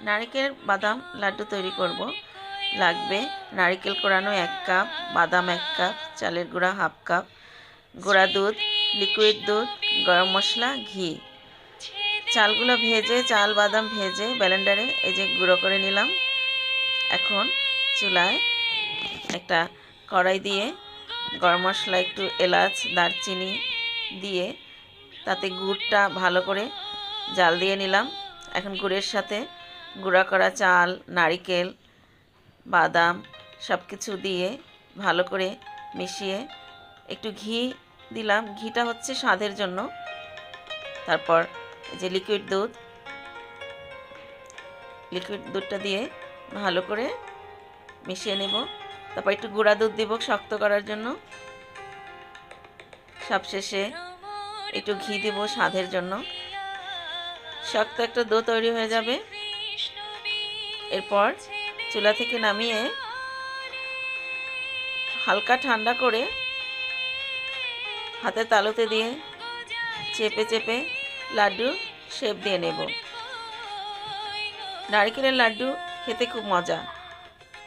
নারকেল বাদাম লাড্ডু তৈরি করব। লাগবে নারকেল কোড়ানো 1 কাপ, বাদাম 1 কাপ, চালের গুঁড়া 1/2 কাপ, গুঁড়া দুধ, লিকুইড দুধ, গরম মশলা, ঘি। চালগুলো ভেজে, চাল বাদাম ভেজে ব্লেন্ডারে এই যে গুঁড়ো করে নিলাম। এখন চুলায় একটা কড়াই দিয়ে গরম মশলা, একটু এলাচ, দারচিনি দিয়ে তাতে গুড়টা ভালো করে জাল দিয়ে নিলাম। এখন গুড়ের সাথে গুঁড়া করা চাল, নারকেল, বাদাম সব কিছু দিয়ে ভালো করে মিশিয়ে একটু ঘি দিলাম। ঘিটা হচ্ছে স্বাদের জন্য। তারপর এই যে লিকুইড দুধটা দিয়ে ভালো করে মিশিয়ে নেব। তারপর একটু গুঁড়া দুধ দিব শক্ত করার জন্য। সবশেষে একটু ঘি দিব স্বাদের জন্য। শক্ত একটা ডো তৈরি হয়ে যাবে। এরপর চুলা থেকে নামিয়ে হালকা ঠান্ডা করে হাতের তালুতে দিয়ে চেপে চেপে লাড্ডু শেপ দিয়ে নেব। নারকেলের লাড্ডু খেতে খুব মজা।